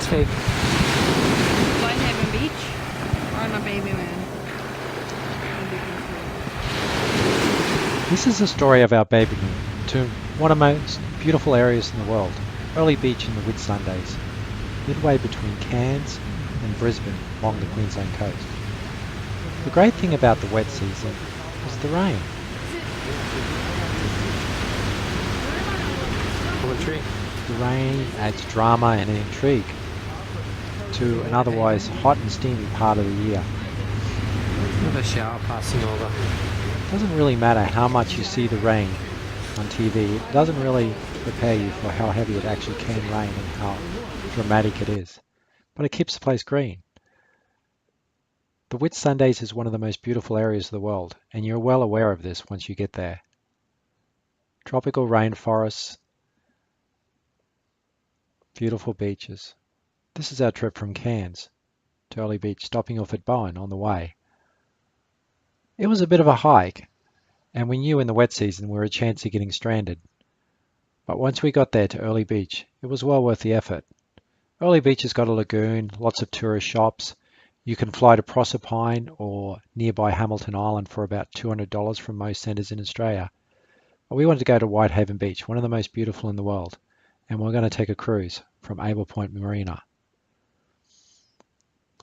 take Whitehaven Beach or on a Babymoon. This is the story of our Babymoon to one of the most beautiful areas in the world, Early Beach in the Whitsundays, midway between Cairns and Brisbane along the Queensland coast. The great thing about the wet season was the rain. The rain adds drama and intrigue to an otherwise hot and steamy part of the year. Another shower passing over. It doesn't really matter how much you see the rain on TV. It doesn't really prepare you for how heavy it actually can rain and how dramatic it is. But it keeps the place green. The Whitsundays is one of the most beautiful areas of the world, and you're well aware of this once you get there. Tropical rainforests, beautiful beaches. This is our trip from Cairns to Early Beach, stopping off at Bowen on the way. It was a bit of a hike, and we knew in the wet season we were a chance of getting stranded. But once we got there to Early Beach, it was well worth the effort. Early Beach has got a lagoon, lots of tourist shops. You can fly to Proserpine or nearby Hamilton Island for about $200 from most centres in Australia. But we wanted to go to Whitehaven Beach, one of the most beautiful in the world, and we're going to take a cruise from Able Point Marina.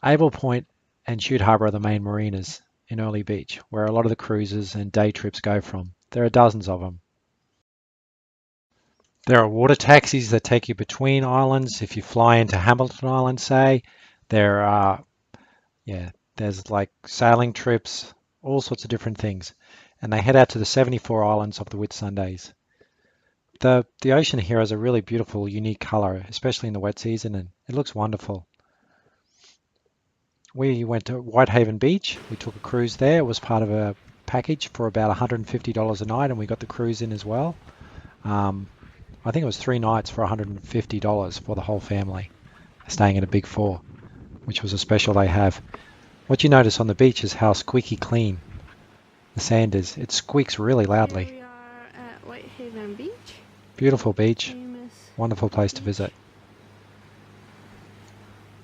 Able Point and Chute Harbour are the main marinas in Early Beach, where a lot of the cruises and day trips go from. There are dozens of them. There are water taxis that take you between islands. If you fly into Hamilton Island, say, there's like sailing trips, all sorts of different things. And they head out to the 74 islands of the Whitsundays. The ocean here has a really beautiful, unique colour, especially in the wet season, and it looks wonderful. We went to Whitehaven Beach. We took a cruise there. It was part of a package for about $150 a night, and we got the cruise in as well. I think it was 3 nights for $150 for the whole family, staying at a Big Four, which was a special they have. What you notice on the beach is how squeaky clean the sand is. It squeaks really loudly. Here we are at Whitehaven Beach. Beautiful beach, Famous wonderful place to beach. visit.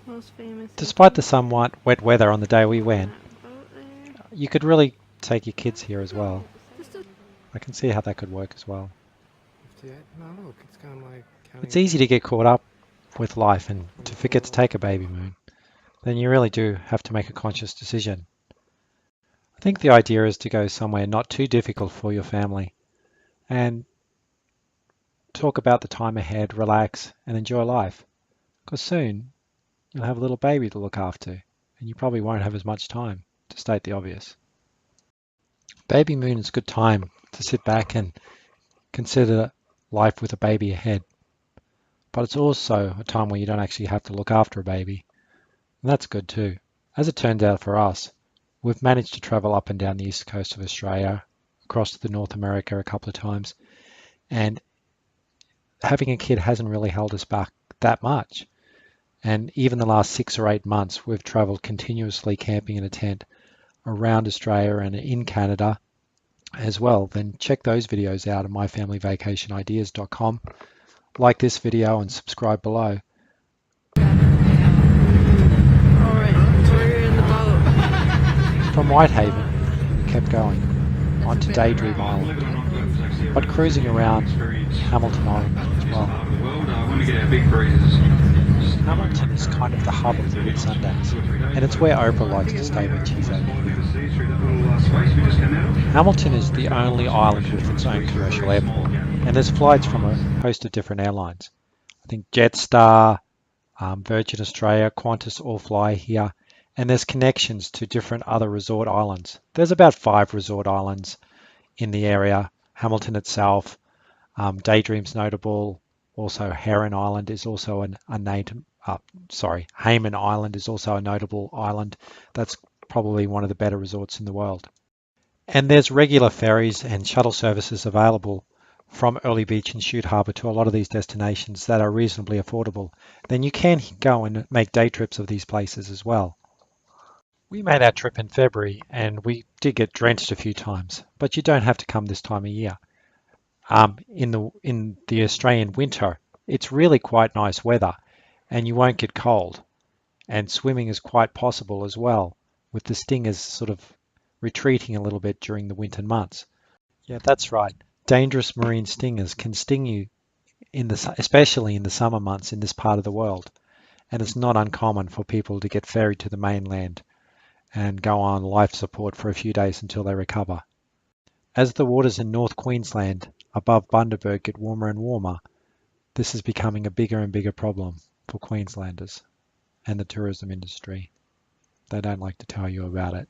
Most famous. Despite the somewhat wet weather on the day we went, boat there. you could really take your kids here as well. Just a I can see how that could work as well. 58. No, look, it's going like. It's easy to get caught up with life and to forget to take a Babymoon. Then you really do have to make a conscious decision. I think the idea is to go somewhere not too difficult for your family and talk about the time ahead, relax and enjoy life. Because soon you'll have a little baby to look after and you probably won't have as much time, to state the obvious. Babymoon is a good time to sit back and consider life with a baby ahead. But it's also a time where you don't actually have to look after a baby. And that's good too. As it turns out for us, we've managed to travel up and down the east coast of Australia, across to North America a couple of times, and having a kid hasn't really held us back that much. And even the last 6 or 8 months, we've traveled continuously camping in a tent around Australia and in Canada as well. Then check those videos out at myfamilyvacationideas.com. Like this video and subscribe below. Alright, we're in the boat. From Whitehaven, we kept going on to Daydream Island, but cruising around Hamilton Island as well. Hamilton is kind of the hub of the Whitsundays, and it's where Oprah likes to stay when she's over here. Hamilton is the only island with its own commercial airport, and there's flights from a host of different airlines. I think Jetstar, Virgin Australia, Qantas all fly here, and there's connections to different other resort islands. There's about 5 resort islands in the area. Hamilton itself, Daydream's notable. Also, Heron Island is also Hayman Island is also a notable island. That's probably one of the better resorts in the world. And there's regular ferries and shuttle services available from Early Beach and Chute Harbour to a lot of these destinations that are reasonably affordable. Then you can go and make day trips of these places as well. We made our trip in February and we did get drenched a few times, but you don't have to come this time of year. In the Australian winter, it's really quite nice weather, and you won't get cold. And swimming is quite possible as well, with the stingers sort of retreating a little bit during the winter months. Yeah, that's right. Dangerous marine stingers can sting you especially in the summer months in this part of the world. And it's not uncommon for people to get ferried to the mainland and go on life support for a few days until they recover. As the waters in North Queensland above Bundaberg get warmer and warmer, this is becoming a bigger and bigger problem for Queenslanders and the tourism industry. They don't like to tell you about it.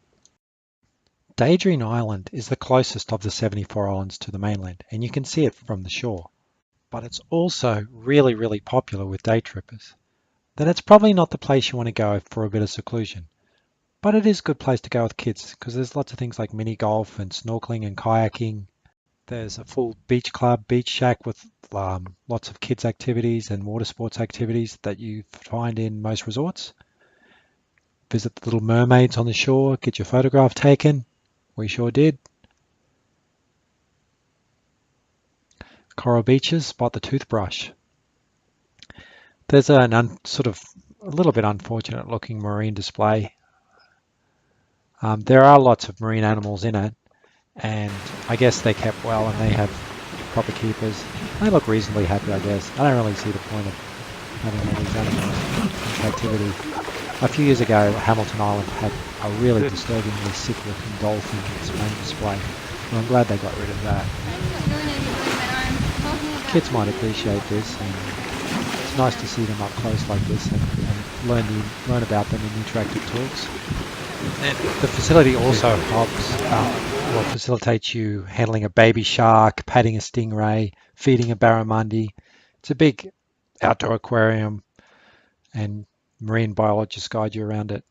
Daydream Island is the closest of the 74 islands to the mainland, and you can see it from the shore. But it's also really, really popular with day trippers. Then it's probably not the place you want to go for a bit of seclusion. But it is a good place to go with kids because there's lots of things like mini golf and snorkeling and kayaking. There's a full beach club, beach shack with lots of kids activities and water sports activities that you find in most resorts. Visit the little mermaids on the shore, get your photograph taken. We sure did. Coral beaches, spot the toothbrush. There's sort of a little bit unfortunate looking marine display. There are lots of marine animals in it, and I guess they're kept well and they have proper keepers. They look reasonably happy, I guess. I don't really see the point of having all these animals in captivity. A few years ago, Hamilton Island had a really disturbingly sick-looking dolphin in its main display. And I'm glad they got rid of that. Kids might appreciate this, and it's nice to see them up close like this and learn about them in interactive talks. And the facility also facilitates you handling a baby shark, patting a stingray, feeding a barramundi. It's a big outdoor aquarium, and marine biologists guide you around it.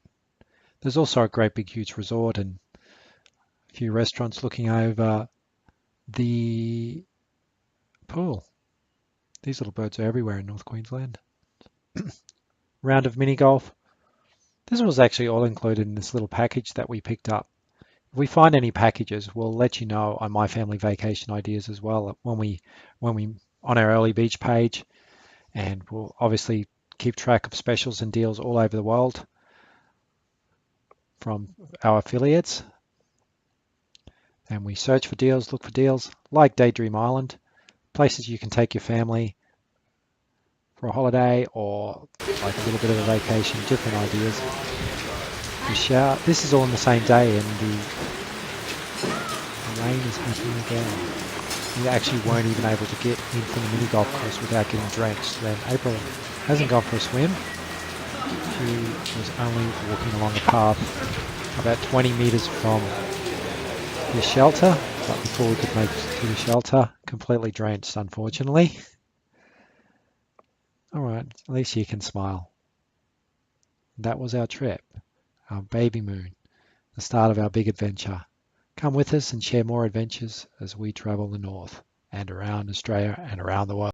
There's also a great big huge resort and a few restaurants looking over the pool. These little birds are everywhere in North Queensland. Round of mini golf. This was actually all included in this little package that we picked up. If we find any packages, we'll let you know on My Family Vacation Ideas as well when we on our early beach page, and we'll obviously keep track of specials and deals all over the world from our affiliates. And we search for deals, look for deals like Daydream Island, places you can take your family for a holiday or like a little bit of a vacation, different ideas. The shower, this is all on the same day, and the rain is happening again. You actually weren't even able to get in from the mini golf course without getting drenched. Then April hasn't gone for a swim. She was only walking along the path about 20 meters from the shelter, but before we could make it to the shelter, completely drenched, unfortunately. All right, at least you can smile. That was our trip, our Babymoon, the start of our big adventure. Come with us and share more adventures as we travel the north and around Australia and around the world.